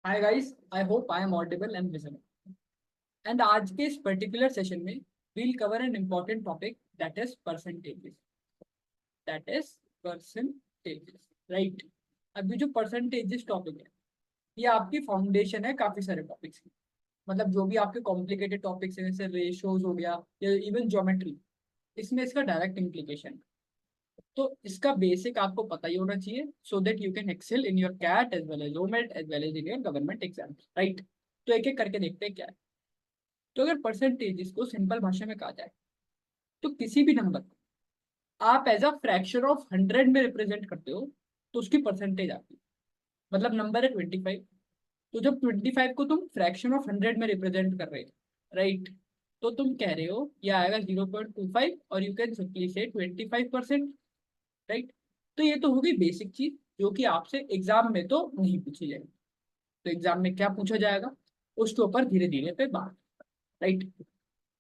Hi guys, I hope I am audible and visible. And आज के इस particular session में we'll cover an important topic that is percentages. That is percentages, right. अभी जो percentages topic है, ये आपकी फाउंडेशन है काफी सारे टॉपिक्स की। मतलब जो भी आपके कॉम्प्लिकेटेड टॉपिक्स हैं जैसे रेशियोज हो गया या इवन ज्योमेट्री, इसमें इसका डायरेक्ट इम्प्लीकेशन। तो इसका बेसिक आपको पता ही होना चाहिए so that you can excel in your CAT as well as OMET as well as in your government exam, right. तो एक एक करके देखते हैं क्या है। तो अगर परसेंटेज को सिंपल भाषा में कहा जाए तो किसी भी नंबर को आप एज अ फ्रैक्शन ऑफ 100 में रिप्रेजेंट करते हो तो उसकी परसेंटेज आती है। मतलब नंबर है 25, तो जब 25 को तुम फ्रैक्शन ऑफ 100 में रिप्रेजेंट कर रहे हो, राइट, तो तुम कह रहे हो यह आएगा 0.25 और यू कैन सिंपली से 25%, राइट। तो ये तो होगी बेसिक चीज जो कि आपसे एग्जाम में तो नहीं पूछी जाएगी। तो एग्जाम में क्या पूछा जाएगा उसके ऊपर धीरे धीरे पे बात, राइट।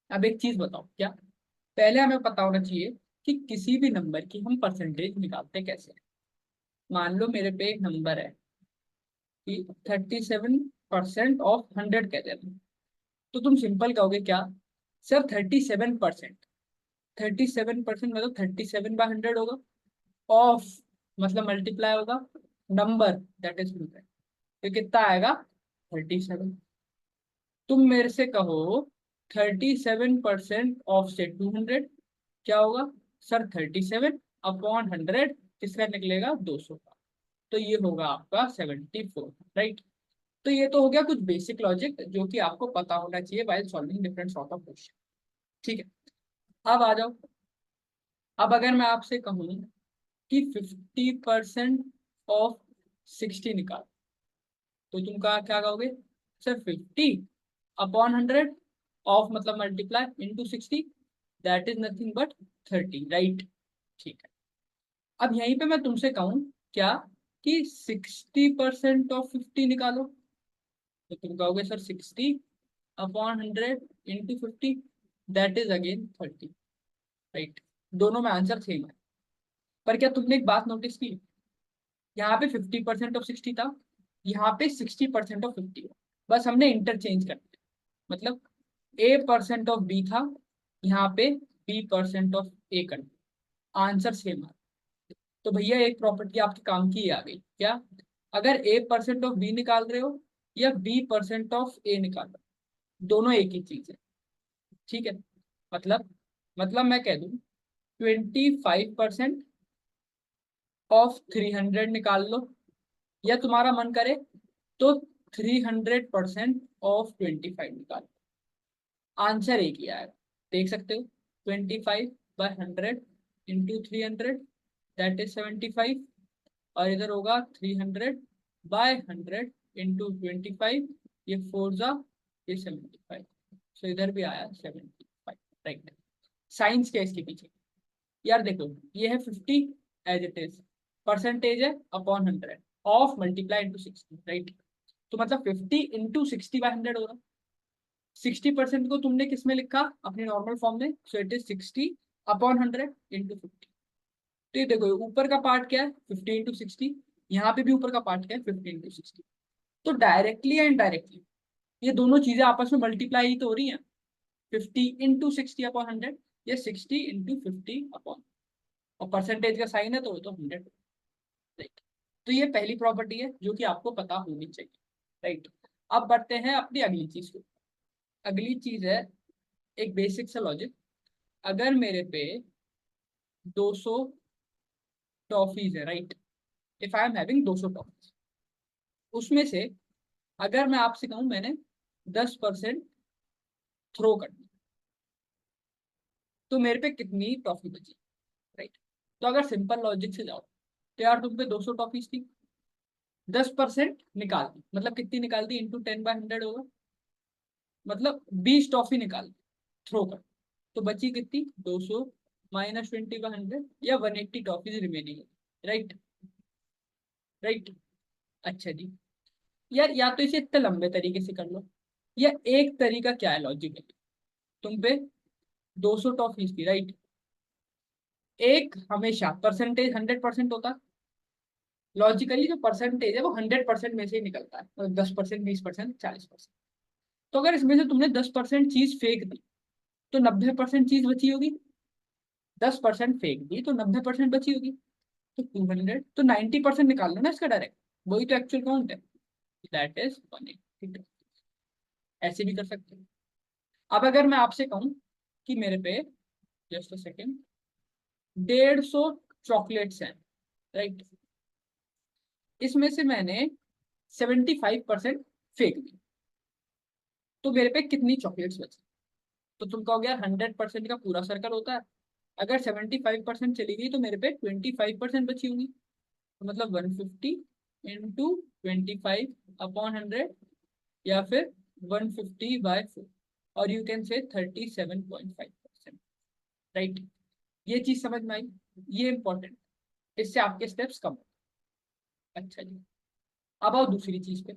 अब एक चीज बताओ, क्या पहले हमें पता होना चाहिए कि किसी भी नंबर की हम परसेंटेज निकालते कैसे हैं। मान लो मेरे पे एक नंबर है कि 37% ऑफ 100 कहते हैं, तो तुम सिंपल कहोगे क्या, सर 37%। 37% मतलब 37/100 होगा। ऑफ मतलब मल्टीप्लाई होगा नंबर दैट इज 100, तो कितना आएगा 37। तुम मेरे से कहो 37% ऑफ से 200 क्या होगा, सर 37/100 किसका निकलेगा 200 का, तो ये होगा आपका 74, राइट। तो ये तो हो गया कुछ बेसिक लॉजिक जो कि आपको पता होना चाहिए while solving different sort of question. ठीक है, अब आ जाओ। अब अगर मैं आपसे कहूँ कि 50% ऑफ 60 निकाल, तो तुम कहा क्या कहोगे, सर 50/100 ऑफ मतलब multiply into 60, that is nothing but 30, right. ठीक है, अब यहीं पे मैं तुमसे कहूँ क्या कि 60% ऑफ 50 निकालो, तो तुम कहोगे sir 60/100 into 50, that is again 30, right. दोनों में आंसर सेम है, पर क्या तुमने एक बात नोटिस की, यहाँ पे 50% ऑफ 60 था, यहाँ पे 60% ऑफ 50 है। बस हमने इंटरचेंज कर दिया। मतलब A% ऑफ B था, यहाँ पे B% ऑफ A कर दिया, आंसर सेम आ। तो भैया एक प्रॉपर्टी आपके काम की आ गई क्या, अगर A% ऑफ B निकाल रहे हो या B% ऑफ A निकाल रहे हो, दोनों एक ही चीज है। ठीक है, मतलब मैं कह दूं 25% ऑफ 300 निकाल लो, या तुम्हारा मन करे तो 300% ऑफ 25 निकाल, आंसर एक ही आएगा। देख सकते हो 25/100 इंटू 300 दैट इज 75, और इधर होगा 300/100 इंटू 25, ये 4 जा ये 75, सो इधर भी आया 75, राइट। साइंस क्या है इसके पीछे, यार देखो ये है 50 एज इट इज, परसेंटेज है upon 100 of multiply into 60, right. तो मतलब 50 इंटू 60/100 होगा। 60% को तुमने किस में लिखा अपनी नॉर्मल फॉर्म में, सो इट इज 60/100 इंटू 50। तो ये देखो ऊपर का पार्ट क्या है 50 इंटू 60, यहाँ पे भी ऊपर का पार्ट क्या है 50 इंटू 60। तो डायरेक्टली एंड इनडायरेक्टली ये दोनों चीजें आपस में मल्टीप्लाई ही तो हो रही हैं। 50 इंटू 60/100 या 60 इंटू 50 और परसेंटेज का साइन है तो वो तो 100, राइट। तो ये पहली प्रॉपर्टी है जो कि आपको पता होनी चाहिए, राइट। अब बढ़ते हैं अपनी अगली चीज को। अगली चीज है एक बेसिक सा लॉजिक। अगर मेरे पे 200 टॉफीज है, right, if I am having 200 toffees, उसमें से अगर मैं आपसे कहूं मैंने 10% थ्रो कर दी, तो मेरे पे कितनी टॉफी बची, राइट। तो अगर सिंपल लॉजिक से जाओ तो यार तुम पे 200 टॉफीज थी, 10% निकाल दी मतलब कितनी निकाल दी, इंटू 10/100 होगा, मतलब 20 टॉफी निकाल दी थ्रो कर, तो बची कितनी 200 माइनस 20/100 या 180 टॉफीज रिमेनिंग है, राइट, राइट। अच्छा जी, यार या तो इसे इतने लंबे तरीके से कर लो, या एक तरीका क्या है लॉजिकली, तुम पे 200 टॉफीज थी, राइट। एक हमेशा परसेंटेज 100% होता, लॉजिकली जो परसेंटेज है वो 100% में से ही निकलता है, तो 10%, 20%, 40%। तो अगर इसमें से तुमने 10% चीज फेंक दी तो 90% चीज बची होगी। 10% फेंक दी तो 90% बची होगी, तो 200, तो 90% निकाल लो ना इसका डायरेक्ट, वही तो एक्चुअल काउंट है, दैट इज 180। ऐसे भी कर सकते हो। अब अगर मैं आपसे कहूँ कि मेरे पे, जस्ट अ सेकेंड, 150 चॉकलेट्स हैं, राइट, इसमें से मैंने 75% फेंक दी, तो मेरे पे कितनी चॉकलेट्स बची? तो तुम कहोगे यार 100% का पूरा सर्कल होता है, अगर 75% चली गई तो मेरे पे 25% बची होंगी, तो मतलब 150 इंटू 25/100, या फिर 150/4, और यू कैन से 37.5%, राइट। ये चीज समझ में आई, ये इंपॉर्टेंट, इससे आपके स्टेप्स कम हो। अच्छा जी, अब आओ दूसरी चीज पे।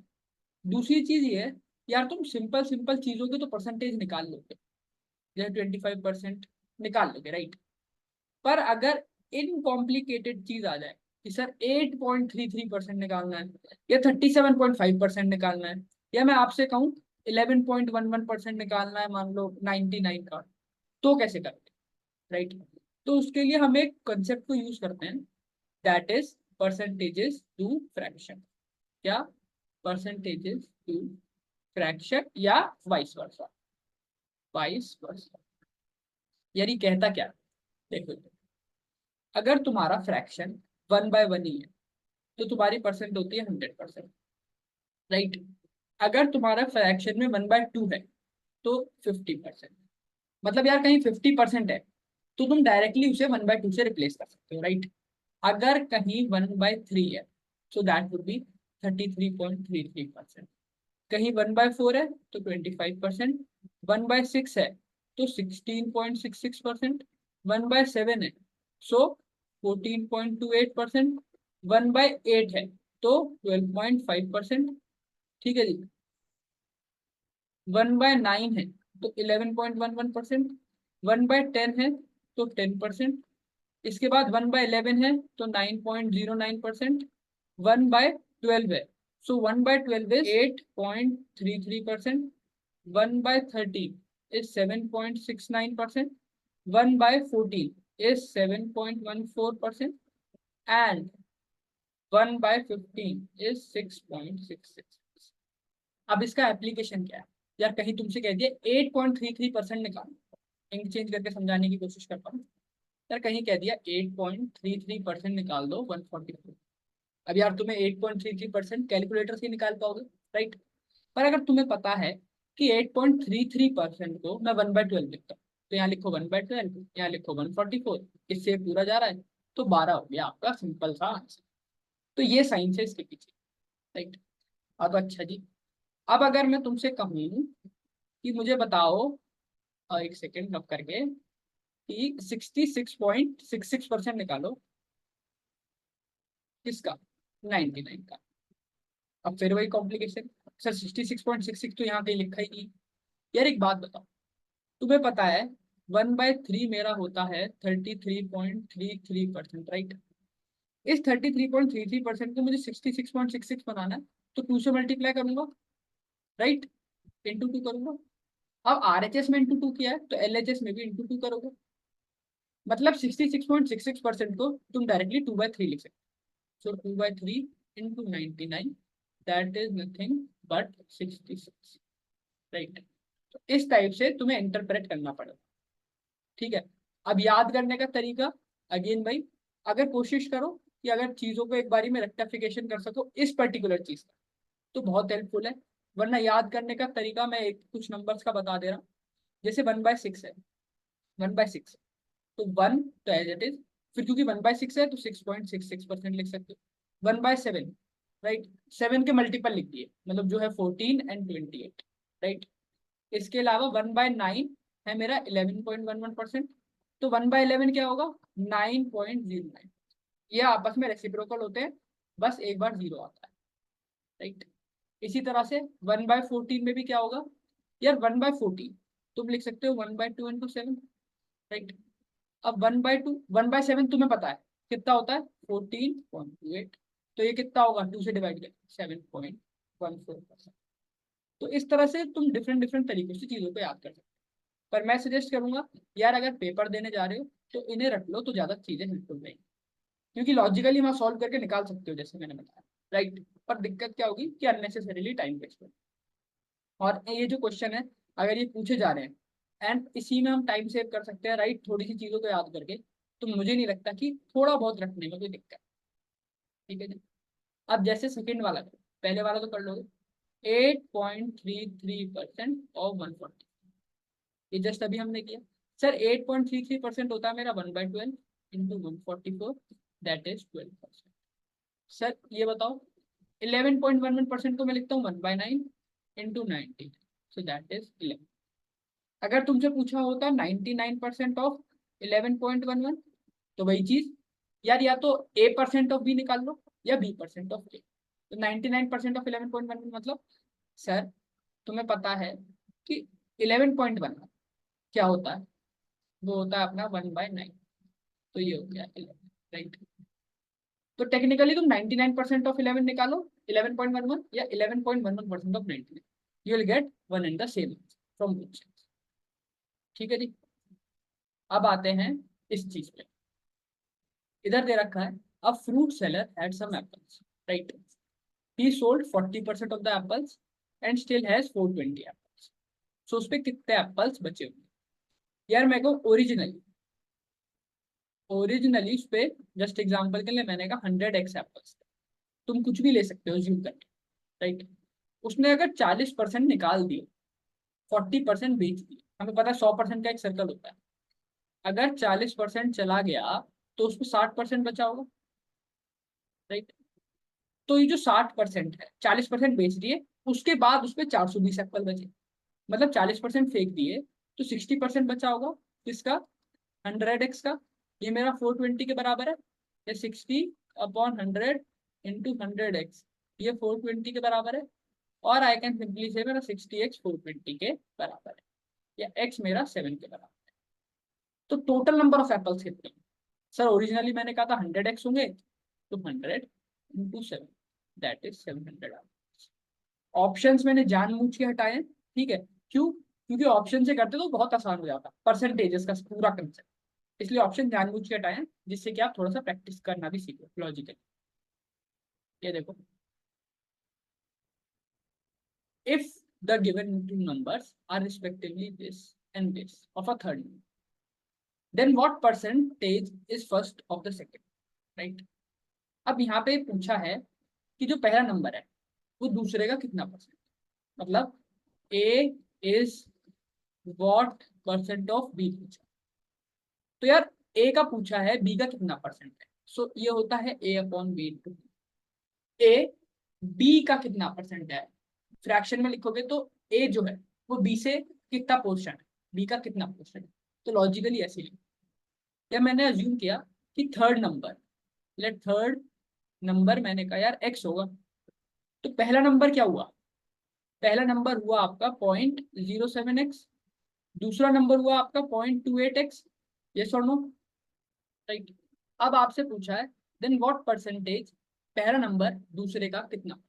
दूसरी चीज ये है, यार तुम सिंपल सिंपल चीजों के तो परसेंटेज निकाल लोगे, जैसे 25% निकाल लोगे, राइट। पर अगर इनकॉम्प्लिकेटेड चीज आ जाए कि सर 8.33% निकालना है, या 37.5% निकालना है, या मैं आपसे कहूँ 11.11% निकालना है, मान लो 99 का, तो कैसे करोगे, राइट। तो उसके लिए हम एक कंसेप्ट को यूज करते हैं, that is percentages to fraction. क्या? परसेंटेजेस टू फ्रैक्शन, या वाइस वर्सा। वाइस वर्सा यानी कहता क्या, देखो, अगर तुम्हारा फ्रैक्शन 1/1 ही है तो तुम्हारी परसेंट होती है 100%, राइट। अगर तुम्हारा फ्रैक्शन में 1/2 है तो 50%। मतलब यार कहीं 50% है तो तुम डायरेक्टली उसे 1/2 से रिप्लेस कर सकते हो, राइट। अगर कहीं 1/3 है तो दैट वुड बी 33.33%। कहीं 1/4 है तो 25%। 1/6 है तो 16.66%। 1/7 है सो 14.28%। 1/8 है तो 12.5%। ठीक है जी। 1/9 है तो 11.11%। 1/10 है तो 10%। इसके बाद 1/11 है तो 9.09%। 1/12 है, सो 1/12 is 8.33%। 1/13 is 7.69%. 1/14 is 7.14%, and 1/15 is 6.66। अब इसका एप्लीकेशन क्या है? यार कहीं तुमसे कह दिया 8.33% निकालो, इंक चेंज करके समझाने की कोशिश करता हूँ। यार कहीं कह दिया 8.33% निकाल दो 144। अब यार तुम्हें 8.33% कैलकुलेटर से निकाल पाओगे, राइट। पर अगर तुम्हें पता है कि 8.33% को मैं 1/12 लिखता हूँ, तो यहाँ लिखो 1/12, यहाँ लिखो 144, इससे पूरा जा रहा है, तो 12 हो गया आपका सिंपल सा आंसर। तो ये साइंस है इसके पीछे, राइट। अब अच्छा जी, अब अगर मैं तुमसे कहूँ कि मुझे बताओ, एक सेकेंड रब करके, कि 66.66% निकालो, किसका? 99 का। अब फिर वही कॉम्प्लिकेशन, सर 66.66 तो यहाँ कहीं लिखा ही नहीं। यार एक बात बताओ, तुम्हें पता है 1/3 मेरा होता है 33.33%, राइट। इस 33.33% को मुझे 66.66 बनाना है, तो 2 से मल्टीप्लाई करूंगा, राइट, इंटू 2 करूंगा। अब RHS में इंटू 2 किया है तो LHS में भी इंटू 2 करोगे, मतलब 66.66% को तुम डायरेक्टली 2/3 लिख सकते हो। सो 2/3 into 99, that is nothing but 66, right. तो इस टाइप से तुम्हें इंटरप्रेट करना पड़ेगा, ठीक है। अब याद करने का तरीका, अगेन भाई, अगर कोशिश करो कि अगर चीजों को एक बारी में रेक्टिफिकेशन कर सको इस पर्टिकुलर चीज का, तो बहुत हेल्पफुल है। वरना याद करने का तरीका मैं एक कुछ नंबर्स का बता दे रहा हूँ। जैसे 1/6 है, 1/6, तो 1 तो एज इट इज, फिर क्योंकि 1/6 है तो 6.66% लिख सकते हो। 1/7, राइट, 7 के मल्टीपल लिख दिए, मतलब जो है 14 एंड 28, राइट। इसके अलावा 1/9 है मेरा 11.11%, तो 1/11 क्या होगा? 9.09। ये आपस में रेसिप्रोकल होते हैं, बस एक बार जीरो आता है, राइट। इसी तरह से 1/14 में भी क्या होगा? यार 1/14 तुम लिख सकते हो 1/2 इंटू 7, राइट। अब 1/2, 1/7 तुम्हें पता है कितना होता है? 14.28। तो ये कितना होगा, 2 से डिवाइड कर 7.14%। तो इस तरह से तुम डिफरेंट डिफरेंट तरीकों से चीजों को याद कर सकते हो। पर मैं सजेस्ट करूंगा यार, अगर पेपर देने जा रहे हो तो इन्हें रख लो तो ज्यादा चीजें हेल्पफुल रहेंगी, क्योंकि लॉजिकली वहां सॉल्व करके निकाल सकते हो जैसे मैंने बताया, राइट। पर दिक्कत क्या होगी कि अननेसेसरीली टाइम वेस्ट हो। और ये जो क्वेश्चन है, अगर ये पूछे जा रहे हैं एंड इसी में हम टाइम सेव कर सकते हैं, राइट, थोड़ी सी चीजों को याद करके, तो मुझे नहीं लगता कि थोड़ा बहुत रखने में कोई दिक्कत। ठीक है जी। अब जैसे सेकंड वाला करो, पहले वाला तो कर लोगे। 8.33% ऑफ 140, ये जस्ट अभी हमने किया। सर 8.33% होता है मेरा 1/12 इंटू 144, दैट इज 12%। सर ये बताओ, 11.11% को मैं लिखता हूँ 1/9 इंटू 90, सो दैट इज 11। अगर तुमसे पूछा होता 99% ऑफ 11.11, तो वही चीज यार, या तो A% ऑफ बी निकाल लो या B% ऑफ ए। तो 99% ऑफ 11.11 मतलब, सर तुम्हें पता है कि 11.1 क्या होता है, वो होता है अपना 1/9, तो ये हो गया 11, राइट। तो टेक्निकली तुम 99% ऑफ 11 निकालो, 11.11 या 11.11% of 99, you will get one and the same from both sides. ठीक है जी। अब आते हैं इस चीज पे, इधर दे रखा है, a fruit seller had some apples, right. He sold 40% of the apples and still has 420 apples. So उस पे कितने एप्पल्स बचे हुए। यार मेरे को ओरिजिनली उस पे, जस्ट एग्जांपल के लिए मैंने कहा 100x एप्पल्स, तुम कुछ भी ले सकते हो ज्यूम करके, राइट। उसने अगर 40% निकाल दिए, 40% बेच दिए, हमें पता है 100% का एक सर्कल होता है, अगर 40% चला गया तो उसमें 60% बचा होगा, राइट। तो ये जो 60% है, 40% बेच दिए, उसके बाद उसमें 420 एप्पल बचे, मतलब 40% फेंक दिए, तो 60% बचा होगा किसका, 100x का। ये मेरा 420 के बराबर है, ये 60/100 इंटू 100x, ये 420 के बराबर है। और आई कैन सिंपली से मेरा 60x 420 के बराबर है, या x मेरा 7 के बराबर है। तो टोटल नंबर ऑफ एप्पल्स कितने हैं? सर ओरिजिनली मैंने कहा था 100x होंगे, तो 100 इंटू 7, दैट इज 700। ऑप्शंस मैंने जानबूझ के हटाए हैं, ठीक है। क्यों? क्योंकि ऑप्शन से करते तो बहुत आसान हो जाता परसेंटेजेस का पूरा कंसेप्ट, इसलिए ऑप्शन जानबूझ के हटाए हैं, जिससे कि आप थोड़ा सा प्रैक्टिस करना भी सीखो लॉजिकली। ये देखो, if the given two numbers are respectively this and this of a third, then what percentage is first of the second, right. अब यहाँ पे पूछा है कि जो पहला नंबर है वो दूसरे का कितना परसेंट, मतलब A is what percent of B पूछा। तो यार ए का पूछा है, बी का कितना परसेंट है, सो ये होता है A/B इंटू ए। बी का कितना परसेंट है, फ्रैक्शन में लिखोगे तो ए जो है वो बी से कितना पोर्शन है, बी का कितना पोर्शन है, तो लॉजिकली ऐसे लिखो। या मैंने अज्यूम किया कि third number, let third number मैंने कहा यार एक्स होगा, तो पहला नंबर क्या हुआ, पहला नंबर हुआ आपका 0.07x, दूसरा नंबर हुआ आपका 0.28x, यस और नो, राइट। अब आपसे पूछा है देन व्हाट परसेंटेज, पहला नंबर दूसरे का कितना,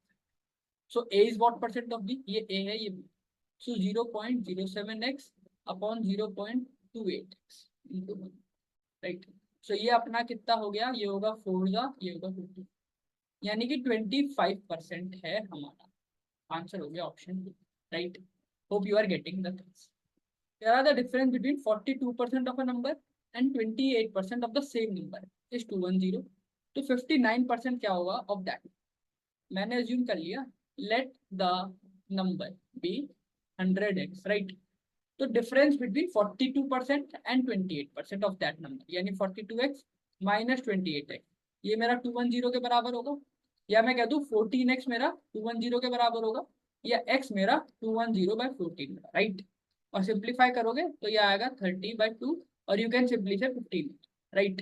so A is what percent of B, ये ए है ये B, so 0.07x upon 0.28x into, right. So ये अपना कितना हो गया, ये होगा 4 जा, ये होगा 50, यानी कि 25% है हमारा आंसर, हो गया option 2, right. Hope you are getting the things. Here are the difference between 42% of a number and 28% of the same number is 210. तो 59% क्या होगा of that, मैंने assume कर लिया, let the number be 100x, right। तो difference between 42% and 28% of that number यानी 42x minus 28x, ये मेरा 210 के बराबर होगा, या मैं कह दूं 14x मेरा 210 के बराबर होगा, या x मेरा 210/14 होगा, राइट। और सिंप्लीफाई करोगे तो ये आएगा 30/2, और यू कैन सिंपली से 15, राइट।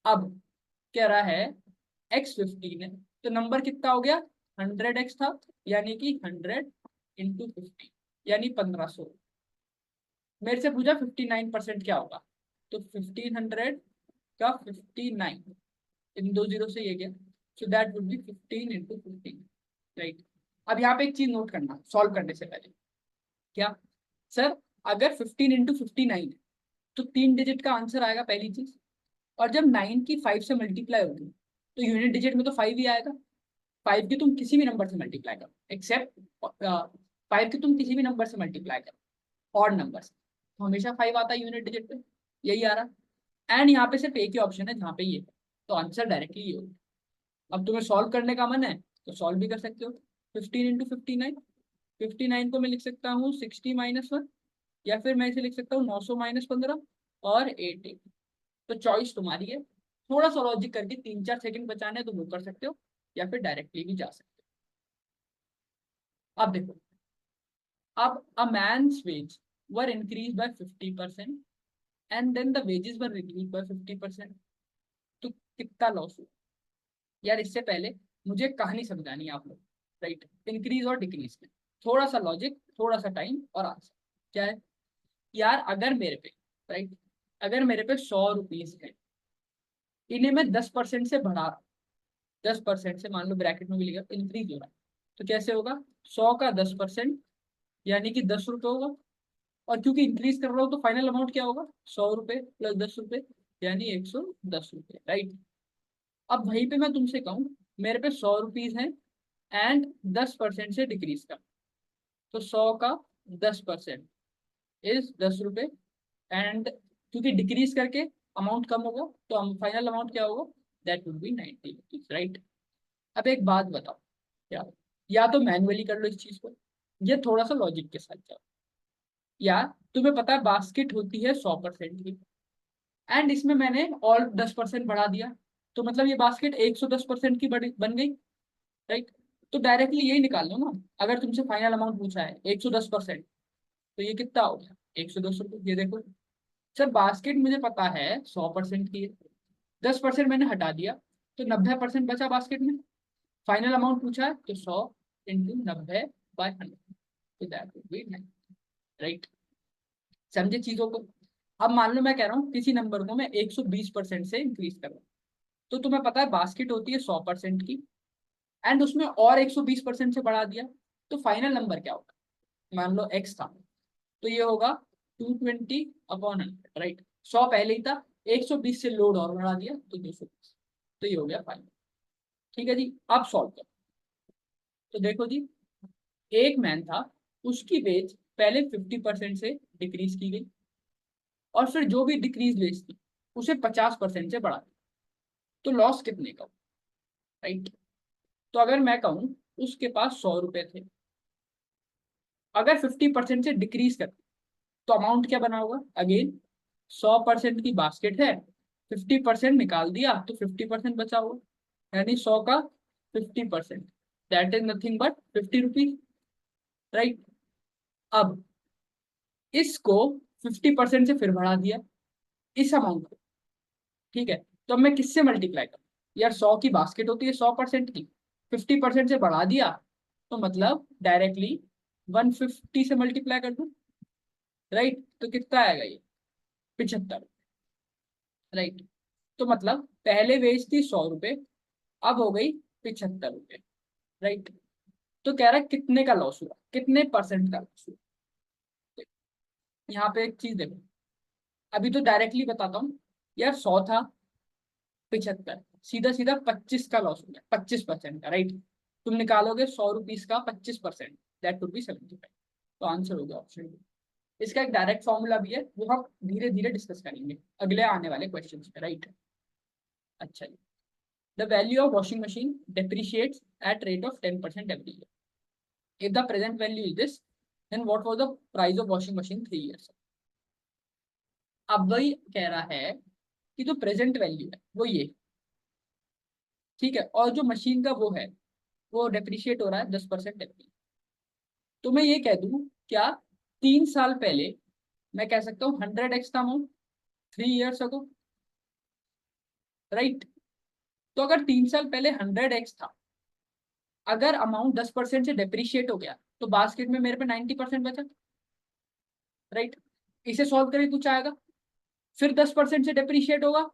अब कह रहा है x 15 है, तो नंबर कितना हो गया, 100x था, यानी कि 100 इंटू 15, यानी 1500। मेरे से पूछा 59% क्या होगा, तो 1500 का 59, इन दो जीरो से ये गया, so that would be 15 into 15, right. अब यहाँ पे एक चीज नोट करना सॉल्व करने से पहले, क्या सर, अगर 15 इंटू 59 है तो 3 डिजिट का आंसर आएगा पहली चीज, और जब 9 की 5 से मल्टीप्लाई होगी तो यूनिट डिजिट में तो 5 ही आएगा। 5 की तुम किसी भी नंबर से मल्टीप्लाई करो, एक्सेप्ट 5 की तुम किसी भी नंबर से मल्टीप्लाई करो ऑड नंबर से, तो हमेशा 5 आता है यूनिट डिजिट पे, यही आ रहा। एंड यहाँ पे सिर्फ एक ही ऑप्शन है जहाँ पे ये है, तो आंसर डायरेक्टली ये होगा। अब तुम्हें सॉल्व करने का मन है तो सॉल्व भी कर सकते हो। 15 इंटू 59, 59 को मैं लिख सकता हूँ 60 - 1, या फिर मैं इसे लिख सकता हूँ 900 - 15 और 80। तो चॉइस तुम्हारी है, थोड़ा सा लॉजिक करके 3-4 सेकंड बचाने हैं तो वो कर सकते हो, या फिर डायरेक्टली भी जा सकते हो। अब देखो, अब a man's wages were increase by 50% and then the wages were reduce by 50%, तो कितना लॉस हुआ? यार इससे पहले मुझे कहानी समझानी है आप लोग, राइट, इंक्रीज और डिक्रीज में, थोड़ा सा लॉजिक, थोड़ा सा टाइम और आंसर। क्या है यार, अगर मेरे पे, राइट, अगर मेरे पे 100 रुपीज है, इन्हें मैं 10% से बढ़ा रहा हूँ, 10% से मान लो ब्रैकेट में भी लिखा इंक्रीज हो रहा है, तो कैसे होगा? 100 का 10% यानी कि 10 रुपये होगा, और क्योंकि इंक्रीज कर रहा हूँ तो फाइनल अमाउंट क्या होगा? 100 रुपये प्लस 10 रुपये, यानी 110 रुपये, राइट। अब वहीं पे मैं तुमसे कहूँ मेरे पे 100 रुपीज है एंड 10% से डिक्रीज का, तो 100 का 10% इज 10 रुपये, एंड क्योंकि डिक्रीज करके अमाउंट कम होगा तो फाइनल अमाउंट क्या होगा? That would be 90 rupees, right. अब एक बात बताओ, क्या, या तो मैन्युअली कर लो इस चीज को, ये थोड़ा सा लॉजिक के साथ जाओ। यार तुम्हें पता है बास्केट होती है 100% की, एंड इसमें मैंने और 10% बढ़ा दिया, तो मतलब ये बास्केट 110% की बन गई, राइट। तो डायरेक्टली यही निकाल लो ना, अगर तुमसे फाइनल अमाउंट पूछा है 110%, तो ये कितना हो गया? 110 रुपये। ये देखो सर, बास्केट मुझे पता है 100% की है, 10% मैंने हटा दिया, तो 90% बचा बास्केट में। फाइनल अमाउंट पूछा है तो 100 × 90/100, तो दैट वुड बी 9, राइट। समझे चीजों को? अब मान लो मैं कह रहा हूँ किसी नंबर को मैं 120% से इंक्रीज कर रहा हूँ, तो तुम्हें पता है बास्केट होती है 100% की, एंड उसमें और 120% से बढ़ा दिया, तो फाइनल नंबर क्या होगा? मान लो एक्स था, तो ये होगा 220/100, राइट। 100 पहले ही था, 120 से लोड और बढ़ा दिया तो 220, तो ये हो गया फाइनल। ठीक है जी, अब सॉल्व करो। तो देखो जी, एक मैन था, उसकी वेज पहले 50% से डिक्रीज की गई, और फिर जो भी डिक्रीज वेज थी उसे 50% से बढ़ा दिया, तो लॉस कितने का? राइट। तो अगर मैं कहूँ उसके पास 100 रुपए थे, अगर 50% से डिक्रीज कर, तो अमाउंट क्या बना होगा? अगेन 100% की बास्केट है, 50% निकाल दिया तो 50% बचा होगा, यानी 100 का 50%, that is nothing but 50 rupees, right. अब इसको 50% से फिर बढ़ा दिया, इस अमाउंट को, ठीक है। तो अब मैं किससे मल्टीप्लाई करूँ? यार 100 की बास्केट होती है 100% की, 50% से बढ़ा दिया, तो मतलब डायरेक्टली 150 से मल्टीप्लाई कर दूं, राइट। तो कितना आएगा ये? 75, राइट। तो मतलब पहले वेज थी 100 रुपए, अब हो गई 75 रुपए, राइट। तो कह रहा है कितने का लॉस हुआ, कितने परसेंट का लॉस हुआ। यहाँ पे एक चीज देखो, अभी तो डायरेक्टली बताता हूँ। यार 100 था, 75, सीधा सीधा 25 का लॉस हो गया, 25% का, राइट। तुम निकालोगे 100 रुपीज का 25%, दैट वुड बी 75, तो आंसर हो गया ऑप्शन बी। इसका एक डायरेक्ट फॉर्मूला भी है, वो हम धीरे धीरे डिस्कस करेंगे अगले आने वाले क्वेश्चंस पे, राइट। अच्छा जी, the value of washing machine depreciates at rate of 10% every year. If the present value is this, then what was the price of washing machine 3 years ago? अब वही कह रहा है कि जो प्रेजेंट वैल्यू है वो ये, ठीक है, और जो मशीन का वो है वो डेप्रिशिएट हो रहा है 10% एवरी। तो मैं ये कह दूं क्या, 3 साल पहले मैं कह सकता हूँ 100x था अमाउंट 3 years ago, राइट। तो अगर 3 साल पहले 100x था, अगर अमाउंट 10% से डेप्रिशिएट हो गया, तो बास्केट में मेरे पे 90% बचा, राइट। इसे सॉल्व करें तो क्या आएगा? फिर 10% से डेप्रिशिएट होगा,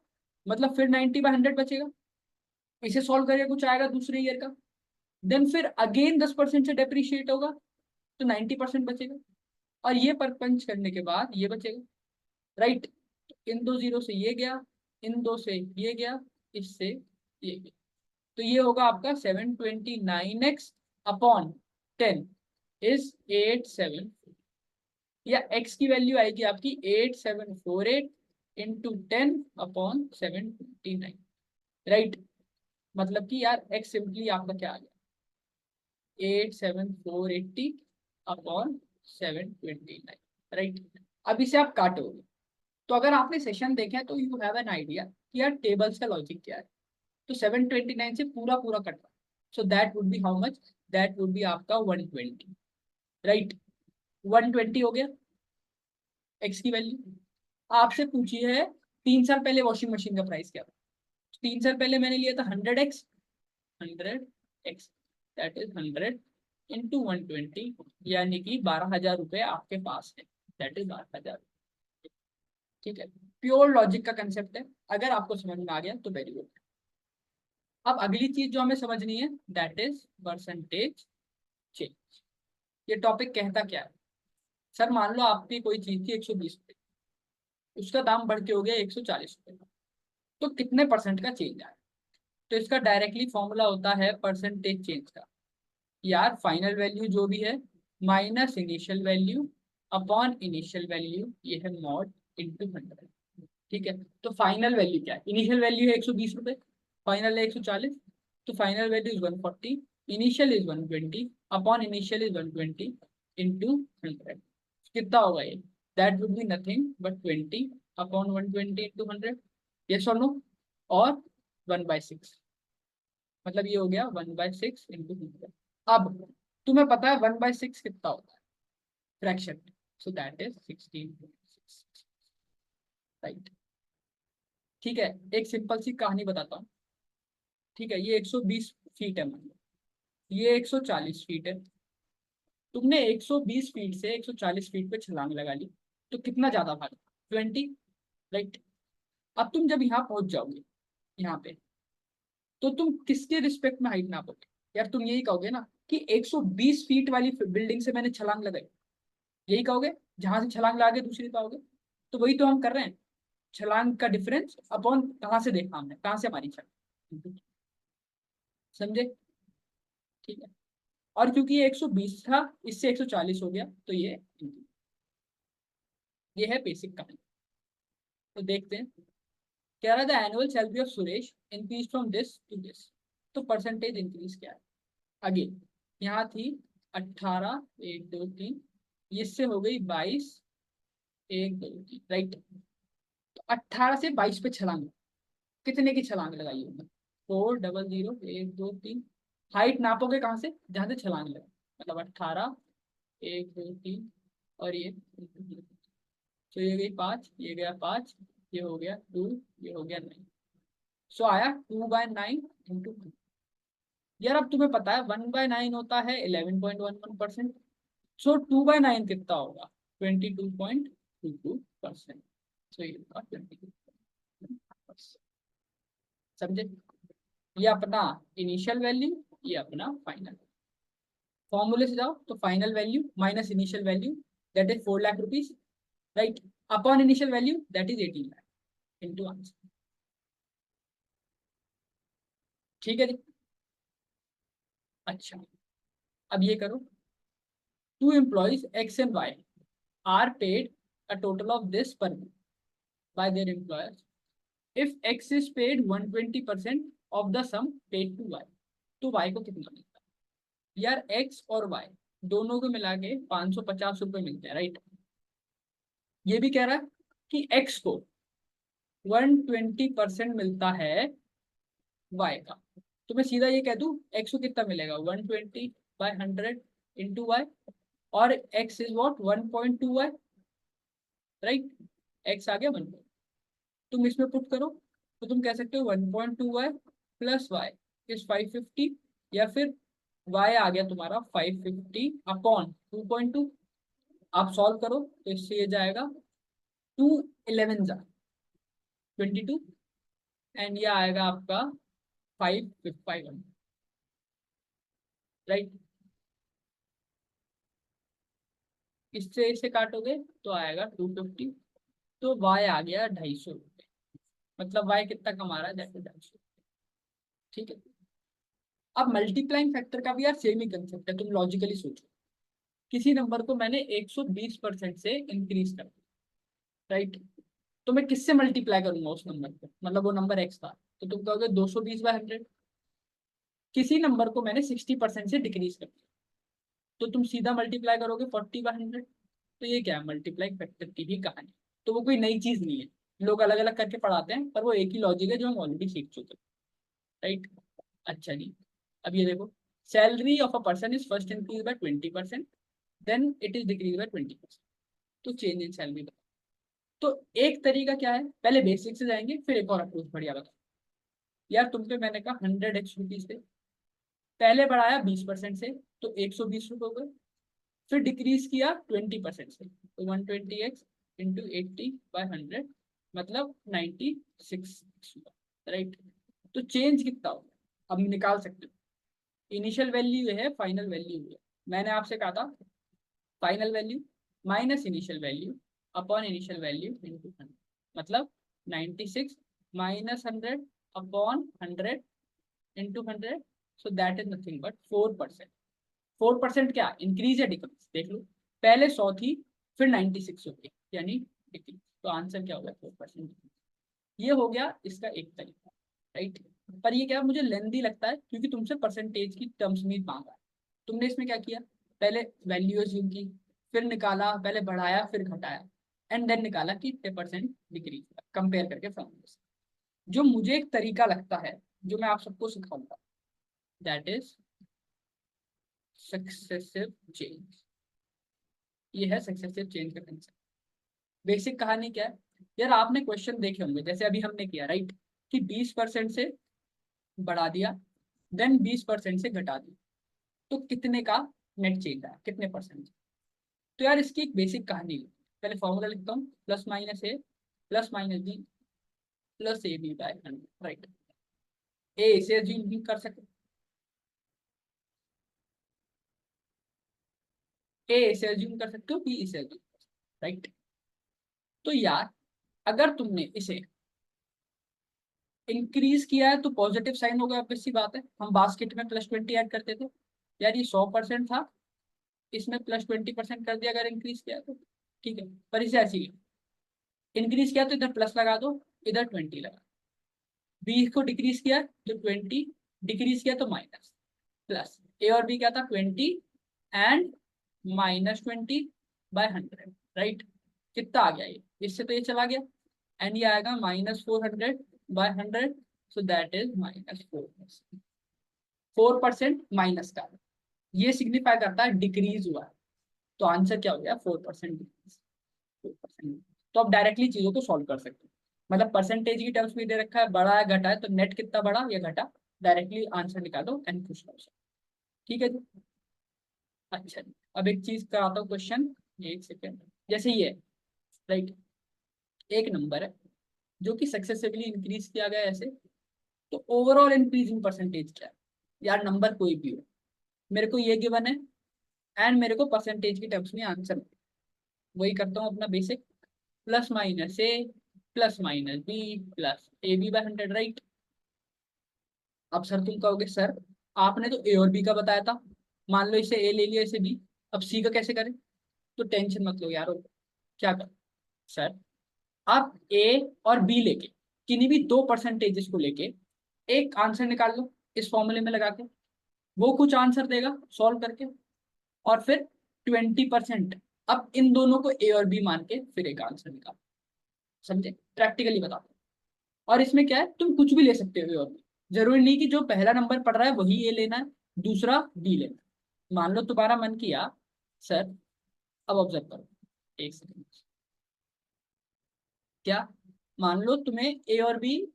मतलब फिर 90/100 बचेगा, इसे सॉल्व करके कुछ आएगा दूसरे ईयर का, देन फिर अगेन 10% से डेप्रिशिएट होगा तो 90% बचेगा, और ये पर पंच करने के बाद ये बचेगा, राइट। इन दो जीरो से ये गया, इन दो से ये गया, इससे ये गया, तो ये होगा आपका 729x अपॉन 10 इज 87, या x की वैल्यू आएगी आपकी 8748 इंटू 10/729, राइट। मतलब कि यार x सिंपली आपका क्या आ गया, 87480 अपॉन 729, राइट। अब इसे आप काटोगे, तो अगर आपने सेशन देखा है तो यू हैव एन आइडिया कि यार टेबल्स का लॉजिक क्या है। तो 729 से पूरा पूरा कट रहा, so that would be how much, that would be आपका 120, राइट। 120 हो गया एक्स की वैल्यू। आपसे पूछी है 3 साल पहले वॉशिंग मशीन का प्राइस क्या था, 3 साल पहले मैंने लिया था 100x, 100x that is 100 into 120, यानी कि 12,000 रुपये आपके पास है, दैट इज 12,000। ठीक है, प्योर लॉजिक का कंसेप्ट है, अगर आपको समझ में आ गया तो वेरी गुड। अब अगली चीज जो हमें समझनी है दैट इज परसेंटेज चेंज। ये टॉपिक कहता क्या है, सर मान लो आपकी कोई चीज थी 120 रुपये, उसका दाम बढ़ के हो गया 140 रुपये, तो कितने परसेंट का चेंज आया। तो इसका डायरेक्टली फॉर्मूला होता है परसेंटेज चेंज का, यार फाइनल वैल्यू जो भी है minus initial value upon initial value, ये है मॉड इंटू 100। ठीक है, तो फाइनल वैल्यू क्या है, इनिशियल वैल्यू है 120 रुपये, फाइनल है 140, तो final value is 140, initial is 120 upon initial is 120 into 100, कितना होगा ये, that would be nothing but 20 upon 120 into 100, yes और नो, और 1/6, मतलब ये हो गया 1/6 इंटू 100। अब तुम्हें पता है 1/6 कितना होता है fraction, so that is 16.6, right. ठीक है, एक सिंपल सी कहानी बताता हूँ। ठीक है, ये 120 फीट है, मान लो ये 140 फीट है, तुमने 120 फीट से 140 फीट पे छलांग लगा ली, तो कितना ज्यादा भागा, 20, राइट। अब तुम जब यहाँ पहुंच जाओगे यहाँ पे, तो तुम किसके रिस्पेक्ट में हाइट नापोगे, यार तुम यही कहोगे ना कि 120 फीट वाली बिल्डिंग से मैंने छलांग लगाई, यही कहोगे, जहां से छलांग लगा के दूसरी पाओगे। तो वही तो हम कर रहे हैं, छलांग का डिफरेंस अपॉन कहाँ से देखा हमने, कहाँ से हमारी छलांग, समझे। ठीक है, और क्योंकि ये 120 था इससे 140 हो गया, तो ये है बेसिक कहानी। तो देखते हैं, कह रहा था annual salary of Suresh increase from this to this, तो परसेंटेज इंक्रीज क्या है, अगेन यहाँ थी 18 1 2 3, इससे हो गई 22 1 2 3, राइट। तो 18 से 22 पे छलांग, कितने की छलांग लगाई होगी, 400 1 2 3, हाइट नापोगे कहाँ से, जहाँ से छलांग लगा, मतलब 18 1 2 3, और ये तो ये गई 5, ये गया 5, ये हो गया 2, ये हो गया 9, सो आया 2/9 इंटू। यार अब तुम्हें पता है 1/9 होता है 11.11%, सो 2/9 कितना होगा, 22.22%, सो ये होगा 22%, समझे। ये अपना इनिशियल वैल्यू, ये अपना फाइनल, फॉर्मूले से जाओ तो final value minus initial value that is 4 lakh rupees, right, upon initial value that is 18 lakh into answer. ठीक है जी, अच्छा अब ये करो, two employees X and Y are paid a total of this per by their employers, if X is paid 120% of the sum paid to Y, तो Y को कितना मिलता है, यार एक्स और वाई दोनों को मिला के 550 रुपये मिलते हैं, राइट। ये भी कह रहा है कि एक्स को 120% मिलता है वाई का, तो मैं सीधा ये कह दूं एक्स को कितना मिलेगा 120/100 इंटू वाई, और X is what 1.2 Y, right, X आ गया 1, तुम इसमें पुट करो तो तुम कह सकते हो 1.2 वाई प्लस वाई इज 550, या फिर वाई आ गया तुम्हारा 550 अपॉन 2.2, आप सॉल्व करो तो इससे ये जाएगा 2 11 जा 22, एंड ये आएगा आपका 500, राइट। इससे इसे काटोगे तो आएगा 250, तो y आ गया 250 रुपये। मतलब y कितना कमा रहा है, जैसे 250। ठीक है। अब मल्टीप्लाइंग फैक्टर का भी यार सेम ही कंसेप्ट है, तुम लॉजिकली सोचो। किसी नंबर को मैंने 120% से इंक्रीज कर दिया, राइट। तो मैं किससे मल्टीप्लाई करूंगा उस नंबर को, मतलब वो नंबर x था, तो तुम कहोगे 220/100। किसी नंबर को मैंने 60% से डिक्रीज कर दिया, तो तुम सीधा मल्टीप्लाई करोगे 40/100। तो ये क्या है, मल्टीप्लाई फैक्टर की ही कहानी। तो वो कोई नई चीज नहीं है, लोग अलग अलग करके पढ़ाते हैं, पर वो एक ही लॉजिक है जो हम ऑलरेडी सीख चुके हैं, राइट। अच्छा जी, अब ये देखो, salary of a person is first increase by 20%, then it is decrease by 20%। तो चेंज इन सैलरी बताओ। तो एक तरीका क्या है, पहले बेसिक से जाएंगे, फिर एक और अप्रोच बढ़िया बताओ। यार तुम पे मैंने कहा 100 x रुपीज थे, पहले बढ़ाया 20% से, तो 120 रुपये हो गए। फिर डिक्रीज किया 20% से, तो 120x इंटू 80/100, मतलब 96, राइट। तो चेंज कितना होगा अब निकाल सकते हो। इनिशियल वैल्यू है, फाइनल वैल्यू है। मैंने आपसे कहा था final value minus initial value upon initial value into 100, मतलब 96 minus 100 upon 100 into 100। So that is nothing but 4%। 4% क्या इंक्रीज या डिक्रीज देख लो। पहले 100 थी, फिर 96 हो गई, यानी डिक्रीज। तो आंसर क्या होगा, 4%। ये हो गया इसका एक तरीका, राइट। पर ये क्या मुझे लेंदी लगता है, क्योंकि तुमसे परसेंटेज की टर्म्स में मांगा है। तुमने इसमें क्या किया, पहले वैल्यू अज्यूम की, फिर निकाला, पहले बढ़ाया फिर घटाया, एंड देन निकाला कि कितने परसेंट डिक्रीज कंपेयर करके फॉर्मूले से। जो मुझे एक तरीका लगता है, जो मैं आप सबको सिखाऊंगा, दैट इज सक्सेसिव चेंज। ये है सक्सेसिव चेंज का कंसेप्ट। बेसिक कहानी क्या है, यार आपने क्वेश्चन देखे होंगे, जैसे अभी हमने किया, राइट, कि 20% से बढ़ा दिया, देन 20% से घटा दिया, तो कितने का नेट चेंज आया, कितने परसेंट। तो यार इसकी एक बेसिक कहानी है। पहले फॉर्मूला लिखता हूँ, plus minus A plus minus B plus A B by 100, right. A इसे अज्यूम भी कर सकते, ए इसे अज्यूम कर सकते हो, बी इसे अज्यूम, राइट। तो यार अगर तुमने इसे इंक्रीज किया है तो पॉजिटिव साइन होगा, obvious सी बात है। हम बास्केट में +20 ऐड करते थे, यार ये 100% था, इसमें +20% कर दिया अगर इंक्रीज किया तो, ठीक है। पर इसे ऐसे ही इंक्रीज किया तो इधर प्लस लगा दो, इधर 20 लगा। 20 को डिक्रीज किया तो 20, डिक्रीज किया तो माइनस, प्लस। ए और बी क्या था, 20 एंड -20/100, राइट। कितना आ गया ये, इससे तो ये चला गया, एंड ये आएगा -400/100। So that is -4%। 4% माइनस का, ये सिग्निफाई करता है डिक्रीज हुआ है। तो आंसर क्या हो गया, 4% डिक्रीज, 4%। तो आप डायरेक्टली चीजों को सॉल्व कर सकते हो, मतलब परसेंटेज की टर्म्स में दे रखा है, बढ़ा है घटा है, तो नेट कितना बढ़ा या घटा, डायरेक्टली आंसर निकालो एंड खुश रहो। ठीक है जी। अच्छा जी, अब एक चीज कराता हूँ क्वेश्चन, एक सेकेंड। जैसे ये, राइट, एक नंबर है जो कि सक्सेसिवली इंक्रीज किया गया ऐसे, तो ओवरऑल इंक्रीज इन परसेंटेज क्या है। यार नंबर कोई भी हो, मेरे को ये गिवन है, एंड मेरे को परसेंटेज की टर्म्स में आंसर, वही करता हूँ अपना basic, plus minus A plus minus B plus A B by 100, right. अब सर तुम कहोगे सर आपने तो ए और बी का बताया था, मान लो इसे ए ले लिया इसे बी, अब सी का कैसे करें। तो टेंशन मत लो यार, क्या कर सर, आप ए और बी लेके, किन्हीं भी दो परसेंटेजेस को लेके एक आंसर निकाल लो इस फॉर्मूले में लगा के, वो कुछ आंसर देगा सॉल्व करके, और फिर 20%, अब इन दोनों को ए और बी मान के फिर एक आंसर निकालो। समझे, प्रैक्टिकली बताओ। और इसमें क्या है, तुम कुछ भी ले सकते हो ए और बी, जरूरी नहीं कि जो पहला नंबर पढ़ रहा है वही ए लेना है, दूसरा बी लेना है। मान लो तुम्हारा मन किया सर, अब ऑब्जर्व करो एक सेकंड, क्या, मान लो तुम्हें ए और बी,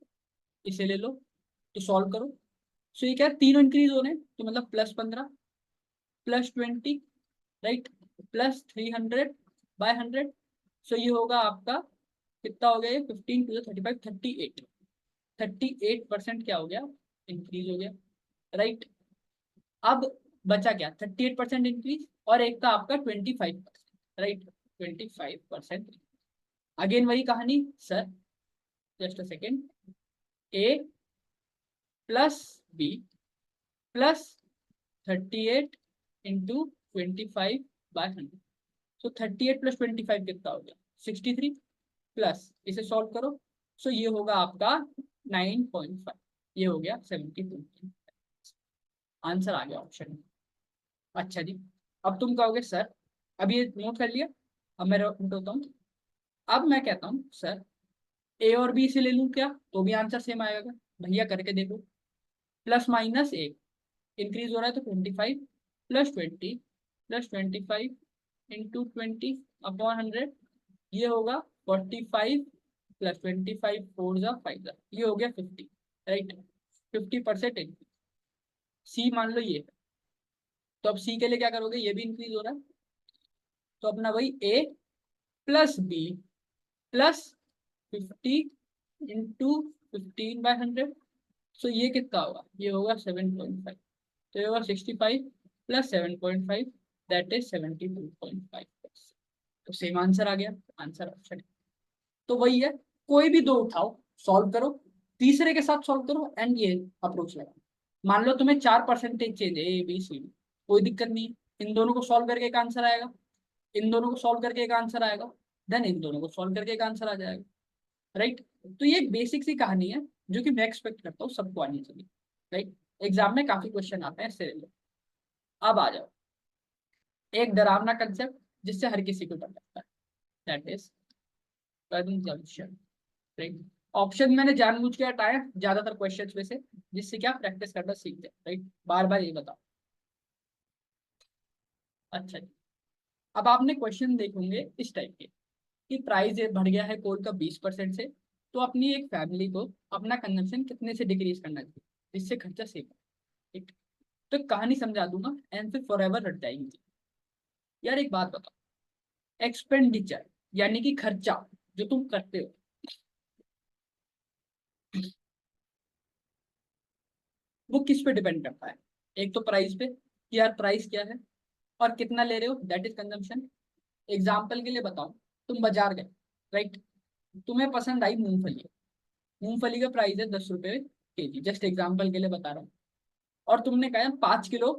इसे ले लो, तो सॉल्व करो। सो ये क्या है, तीनों इंक्रीज हो रहे हैं, तो मतलब +15 +20, राइट, +300/100। सो ये होगा आपका कितना हो गया, ये 15 × 35 38, 38% क्या हो गया, इंक्रीज हो गया, राइट। अब बचा क्या, 38% इंक्रीज, और एक था आपका 25%, राइट, 25%। अगेन वही कहानी sir, just a second, A plus B plus 38 into 25/100। So 38 plus 25 कितना हो गया, 63, प्लस इसे सॉल्व करो। सो ये होगा आपका 9.5, ये हो गया 72। आंसर आ गया ऑप्शन में। अच्छा जी, अब तुम कहोगे सर, अब ये नोट कर लिया, अब मैं नोट होता हूँ। अब मैं कहता हूँ सर, ए और बी से ले लूँ क्या, तो भी आंसर सेम आएगा। भैया करके देखो, प्लस माइनस एक, इंक्रीज हो रहा है तो 25 प्लस 20 प्लस 25 इंटू 20/100, ये होगा 45 प्लस 25 4 जा 5 जा, ये हो गया 50, राइट। 50% सी मान लो ये, तो अब सी के लिए क्या करोगे, ये भी इंक्रीज हो रहा है, तो अपना वही ए प्लस बी प्लस 50 इंटू 15/100। सो ये कितना होगा, ये होगा 7.5, तो ये होगा 65 प्लस 7.5, दैट इज 72.5। तो सेम आंसर आ गया, आंसर ऑप्शन है। तो वही है, कोई भी दो उठाओ, सॉल्व करो, तीसरे के साथ सॉल्व करो, एंड ये अप्रोच लगा। मान लो तुम्हें 4% चेंज है ए बी सी में, कोई दिक्कत नहीं है, इन दोनों को सॉल्व करके एक आंसर आएगा, इन दोनों को सॉल्व करके एक आंसर आएगा, देन इन दोनों को सॉल्व करके एक आंसर आ जाएगा, राइट। तो ये एक बेसिक सी कहानी है जो कि मैं एक्सपेक्ट करता हूँ सबको आनी चाहिए, राइट। एग्जाम में काफी क्वेश्चन आते हैं इससे रिलेटेड। अब आ जाओ एक डरावना कंसेप्ट जिससे हर किसी को डर लगता है, that is consumption, right. Option मैंने जानबूझ के हटाया ज्यादातर क्वेश्चंस में से, जिससे क्या प्रैक्टिस करना सीखते हैं, राइट। बार बार ये बताओ। अच्छा जी, अब आपने क्वेश्चन देखोगे इस टाइप के कि प्राइस बढ़ गया है कोल का 20% से, तो अपनी एक फैमिली को अपना कंजम्पशन कितने से डिक्रीज करना चाहिए जिससे खर्चा सेव हो, ठीक। तो कहानी समझा दूंगा एंड फिर फॉर एवर हट जाएंगे। यार एक बात बताओ, एक्सपेंडिचर यानी कि खर्चा जो तुम करते हो, वो किस पे डिपेंड करता है। एक तो प्राइस पे कि यार प्राइस क्या है, और कितना ले रहे हो, दैट इज कंजम्पशन। एग्जाम्पल के लिए बताओ, तुम बाजार गए, राइट, तुम्हें पसंद आई मूंगफली, मूंगफली का प्राइस है 10 रुपए केजी, जस्ट एग्जाम्पल के लिए बता रहा हूँ, और तुमने कहा 5 किलो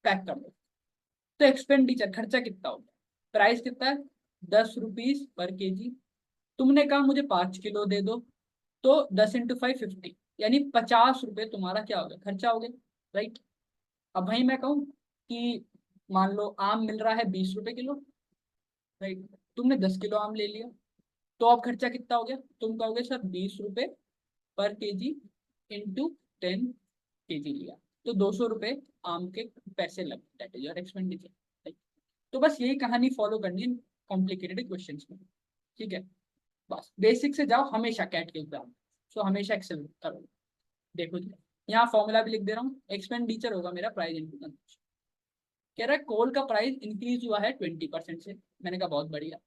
पैक कर दो, तो एक्सपेंडिचर खर्चा कितना होगा, प्राइस कितना है, 10 रुपीज पर केजी, तुमने कहा मुझे 5 किलो दे दो, तो 10 × 5 50, यानी 50 रुपए तुम्हारा क्या हो गया, खर्चा हो गया, राइट। अब भाई मैं कहूँ कि मान लो आम मिल रहा है 20 रुपए किलो, राइट, तुमने 10 किलो आम ले लिया, तो अब खर्चा कितना हो गया, तुम कहोगे सर 20 रुपए पर केजी इंटू 10 केजी लिया, तो 200 रुपए आम के पैसे लगे, दैट इज योर एक्सपेंडिचर। तो बस यही कहानी फॉलो करनी है कॉम्प्लिकेटेड क्वेश्चंस में, ठीक है। बस बेसिक से जाओ हमेशा कैट के एग्जाम, सो हमेशा एक्सेल करो। देखो जी, यहाँ फॉर्मूला भी लिख दे रहा हूँ, एक्सपेंडिचर होगा मेरा प्राइस इंटू कंजम्पशन। कह रहा है कोल का प्राइस इंक्रीज हुआ है 20% से, मैंने कहा बहुत बढ़िया।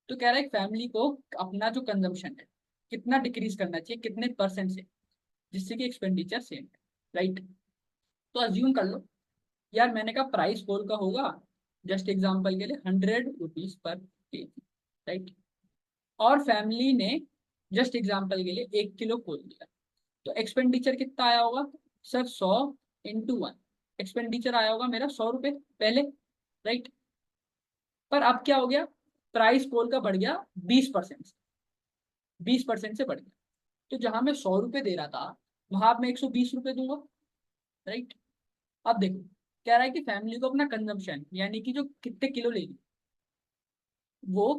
तो कह रहा है एक फैमिली को अपना जो कंजम्पशन है कितना डिक्रीज करना चाहिए, कितने परसेंट से, जिससे कि एक्सपेंडिचर सेम है, राइट। तो अज्यूम कर लो यार, मैंने कहा प्राइस कोल का होगा, जस्ट एग्जाम्पल के लिए 100 रुपीज पर केजी, राइट, और फैमिली ने जस्ट एग्जाम्पल के लिए 1 किलो कोल लिया, तो एक्सपेंडिचर कितना आया होगा सर, 100 × 1, एक्सपेंडिचर आया होगा मेरा 100 रुपए पहले, राइट। पर अब क्या हो गया, प्राइस कोल का बढ़ गया 20% से, 20% से बढ़ गया, तो जहां मैं 100 रुपए दे रहा था वहां अब मैं 120 रुपए दूंगा, राइट। अब देखो, कह रहा है कि फैमिली को अपना कंजम्पशन यानी कि जो कितने किलो लेगी वो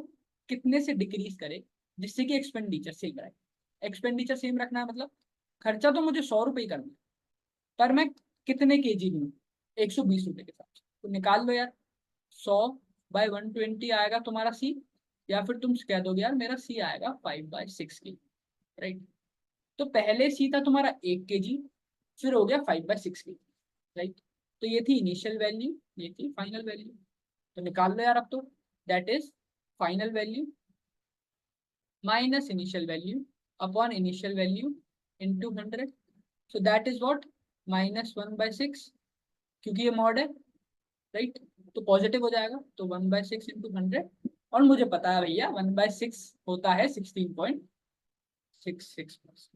कितने से डिक्रीज करे जिससे कि एक्सपेंडिचर सेम रहे। एक्सपेंडिचर सेम रखना है मतलब खर्चा तो मुझे 100 रुपए ही करना है, पर मैं कितने केजी लूँ, 120 रुपए के साथ, तो निकाल लो यार, 100/120 आएगा तुम्हारा सी, या फिर तुम कह दोगे यार मेरा सी आएगा 5/6 की, राइट। तो पहले सी था तुम्हारा 1 केजी, फिर हो गया 5/6 की, राइट। तो ये थी इनिशियल वैल्यू, ये थी फाइनल वैल्यू, तो निकाल लो यार अब तो, that is final value minus initial value upon initial value into 100, so that is what -1/6, क्योंकि ये मॉड है, राइट, तो पॉजिटिव हो जाएगा, तो 1/6 इंटू 100, और मुझे पता है भैया 1/6 होता है 16.66%।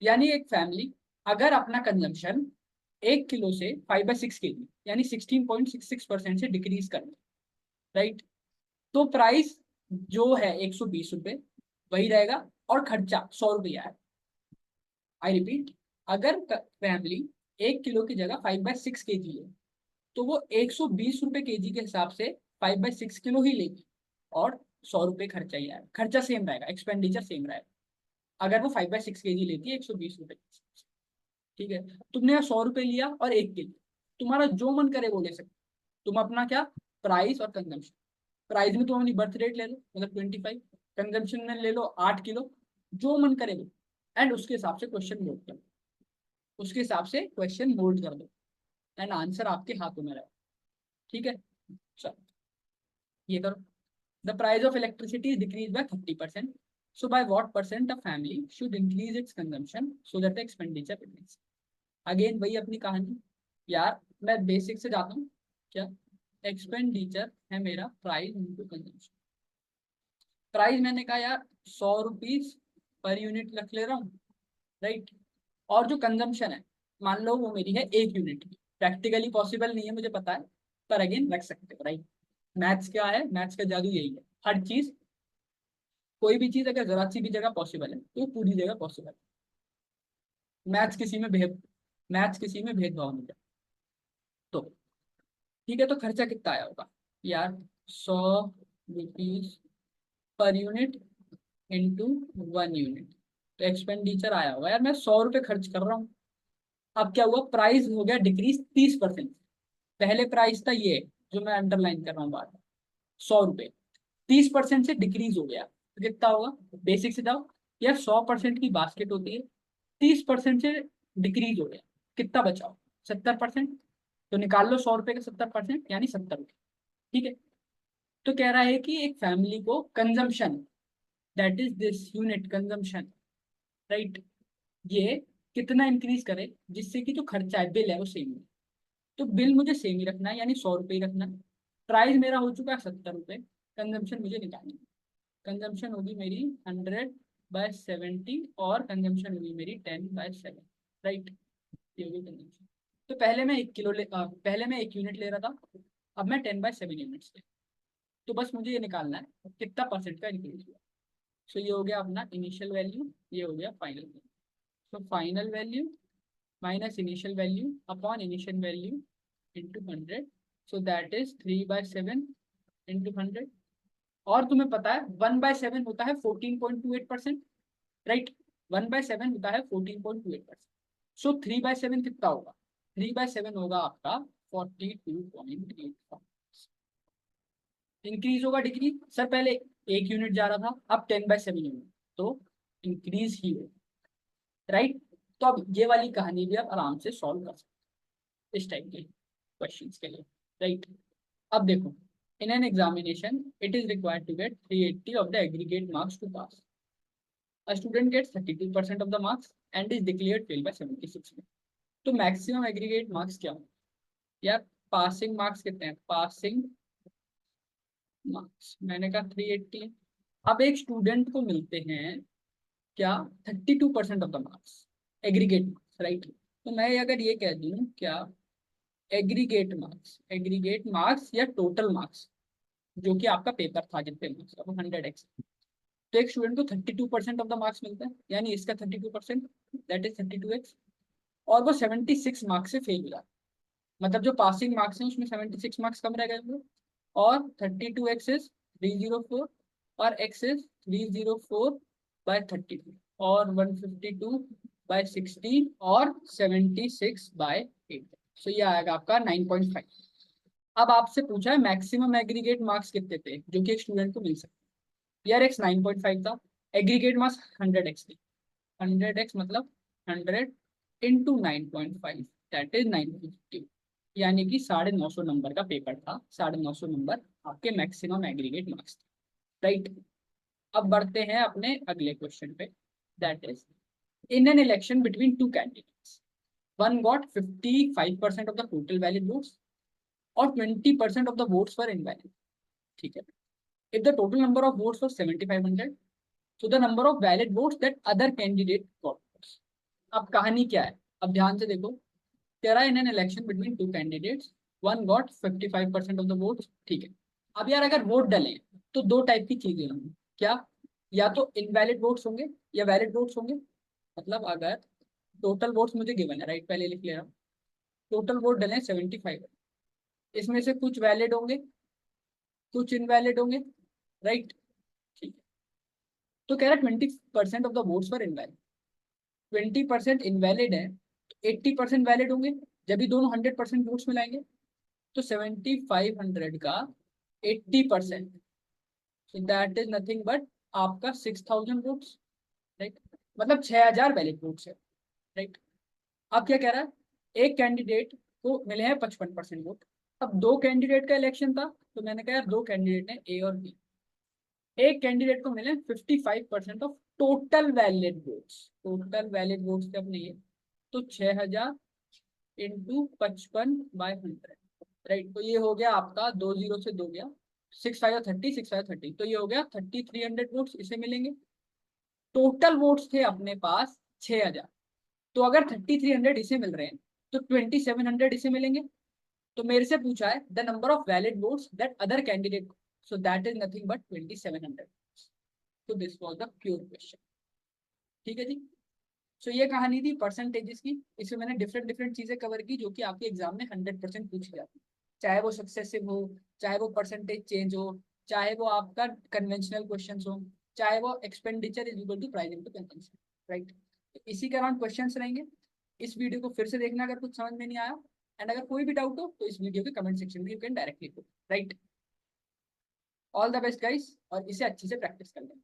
यानी एक फैमिली अगर अपना कंजम्पशन 1 किलो से 5/6 kg यानी 16.66% से डिक्रीज कर, राइट, तो प्राइस जो है 120 रुपये वही रहेगा, और खर्चा 100 रुपये है। आई रिपीट, अगर फैमिली 1 किलो की जगह 5/6 kg है, तो वो 120 रुपये केजी के हिसाब से 5/6 किलो ही लेगी, और 100 रुपये खर्चा ही आएगा, खर्चा सेम रहेगा, एक्सपेंडिचर सेम रहेगा, अगर वो 5/6 kg लेती है 120 रुपये। ठीक है, तुमने यहाँ 100 रुपये लिया और 1 किलो, तुम्हारा जो मन करे वो ले सकते, तुम अपना क्या, प्राइस और कंजम्पशन, प्राइस में तुम अपनी बर्थ रेट ले लो मतलब 25, कंजम्पशन में ले लो 8 किलो, जो मन करे वो, एंड उसके हिसाब से क्वेश्चन नोट कर, उसके हिसाब से क्वेश्चन नोट कर दो, एंड आंसर आपके हाथों में रहेगा। ठीक है, चलो ये करो। The price of electricity is decrease bye 30%, so by what percent a family should increase its consumption so that the expenditure remains। Again वही अपनी कहानी यार, मैं बेसिक से जाता हूँ, क्या एक्सपेंडिचर है मेरा प्राइस इंटू कंजम्पशन। प्राइस मैंने कहा यार 100 रुपीज पर यूनिट रख ले रहा हूँ, राइट, और जो कंजम्पशन है मान लो वो मेरी है 1 यूनिट की, प्रैक्टिकली पॉसिबल नहीं है मुझे पता है, पर अगेन रख सकते हो, राइट। मैथ्स क्या है, मैथ्स का जादू यही है, हर चीज, कोई भी चीज अगर जरा सी भी जगह पॉसिबल है तो पूरी जगह पॉसिबल है। मैथ्स किसी में भेदभाव नहीं है। तो ठीक है, तो खर्चा कितना आया होगा यार, 100 rupees per unit into 1 unit, तो एक्सपेंडिचर आया होगा यार, मैं 100 रुपये खर्च कर रहा हूँ। अब क्या हुआ, प्राइस हो गया डिक्रीज 30%, पहले प्राइस था ये जो मैं अंडरलाइन कर रहा हूँ बात, 100 रुपये, 30% से डिक्रीज हो गया, तो कितना होगा, बेसिक से जाओ यार, 100% की बास्केट होती है, 30% से डिक्रीज हो गया, कितना बचाओ, 70%, तो निकाल लो 100 रुपये का 70%, यानी 70 रुपये। ठीक है, तो कह रहा है कि एक फैमिली को consumption, that is this unit consumption, right, ये कितना इंक्रीज करे जिससे कि जो खर्चा है, बिल है, वो सेम है। तो बिल मुझे सेम ही रखना है, यानी 100 रुपये ही रखना है। प्राइस मेरा हो चुका है 70 रुपये, कंजम्पशन मुझे निकालनी है, कंजम्पशन होगी मेरी 100/70, और कंजम्पशन होगी मेरी 10/7, राइट, ये होगी कंजम्पशन। तो पहले मैं 1 यूनिट ले रहा था, अब मैं 10/7 यूनिट्स ले, तो बस मुझे ये निकालना है कितना परसेंट का इंक्रीज हुआ। सो ये हो गया अपना इनिशियल वैल्यू, ये हो गया final value. So final value minus initial value upon initial value into 100, so that is 3/7 into 100। और तुम्हें पता है 1/7 होता है 14.28%, राइट, 1/7 होता है 14.28%। सो 3/7 कितना होगा, 3/7 होगा आपका 42.85। इंक्रीज होगा डिक्रीज, सर पहले 1 यूनिट जा रहा था, अब 10/7 यूनिट, तो इंक्रीज ही होगा, राइट। तो अब ये वाली कहानी भी आप आराम से सॉल्व कर सकते हैं इस टाइप के क्वेश्चन के लिए, राइट। अब देखो, in an examination it is required to get 380 of the aggregate marks to pass. A student gets 32% of the marks and is declared fail by 76 में। तो मैक्सिमम एग्रीगेट मार्क्स क्या हो यार, पासिंग मार्क्स कितने हैं, passing marks मैंने कहा 380। अब एक स्टूडेंट को मिलते हैं क्या, 32% of the marks, aggregate marks, right. तो मैं अगर ये कह दूं क्या, एग्रीगेट मार्क्स या टोटल मार्क्स, जो कि आपका पेपर था जितने मार्क्स, अब 100x, तो एक स्टूडेंट को 32% ऑफ द मार्क्स मिलता है, यानी इसका 32%, दैट इज 32x, और वो 76 मार्क्स से फेल हो जाता है, मतलब जो पासिंग मार्क्स हैं उसमें 76 मार्क्स कम रह गए होंगे, और 32x इज 304, और x इज 304/32, और 152/16, और 76/8, सो ये आएगा आपका 9.5। अब आपसे पूछा है मैक्सिमम एग्रीगेट मार्क्स कितने थे जो कि एक स्टूडेंट को मिल सकते, यार x 9.5 था, एग्रीगेट मार्क्स 100x थे, 100x मतलब 100 इंटू 9.5, दैट इज 950, यानी कि 950 नंबर का पेपर था, 950 नंबर आपके मैक्सिमम एग्रीगेट मार्क्स थे, राइट। अब बढ़ते हैं अपने अगले क्वेश्चन पे, that is in an election between two candidates. One got 55% of the total valid votes or 20% of the votes were invalid. ठीक है. If the total number of votes was 7,500, so the number of valid votes that other candidate got. अब कहानी क्या है? अब ध्यान से देखो. There are in an election between two candidates. One got 55% of the votes. ठीक है. अब यार अगर वोट डले तो दो टाइप की चीजें होंगी. क्या? या तो इनवैलिड वोट्स होंगे या वैलिड वोट्स होंगे. मतलब अगर टोटल वोट्स मुझे गिवन है, राइट, पहले लिख ले रहा हूँ. टोटल वोट डले 75, इसमें से कुछ वैलिड होंगे कुछ इनवैलिड होंगे, राइट. ठीक है. तो कह रहा 20% of the votes for invalid. 20% invalid है, 80% वैलिड होंगे. जब भी दोनों 100% वोट्स मिलाएंगे तो 7500 का 80%, so that is nothing but आपका 6000 वोट्स, राइट. मतलब 6000 वैलिड वोट्स है, राइट. अब क्या कह रहा है? एक कैंडिडेट को मिले हैं 55% वोट. अब दो कैंडिडेट का इलेक्शन था तो मैंने कहा यार दो कैंडिडेट हैं ए और बी. एक कैंडिडेट को मिले 55% of total valid votes. Total valid votes जब नहीं है तो 6000 इंटू 55/100, राइट. तो ये हो गया आपका 20 से 2 गया 6/30, 6/30, तो ये हो गया 3300 वोट्स इसे मिलेंगे. टोटल वोट्स थे अपने पास 6000, तो अगर 3300 इसे मिल रहे हैं तो 2700 इसे मिलेंगे. तो मेरे से पूछा है the number of valid votes that other candidate, so that is nothing but 2700. तो this was the pure question. ठीक है जी. सो ये कहानी थी परसेंटेजेस की. इसमें मैंने डिफरेंट डिफरेंट चीजें कवर की जो कि आपके एग्जाम में 100% पूछी जाती है. चाहे वो सक्सेसिव हो, चाहे वो परसेंटेज चेंज हो, चाहे वो आपका कन्वेंशनल क्वेश्चन हो, चाहे वो expenditure is equal to price into consumption, right. इसी के अराउंड क्वेश्चंस रहेंगे. इस वीडियो को फिर से देखना अगर कुछ समझ में नहीं आया. एंड अगर कोई भी डाउट हो तो इस वीडियो के कमेंट सेक्शन में you can directly, right. All the best guys, और इसे अच्छे से प्रैक्टिस कर लें.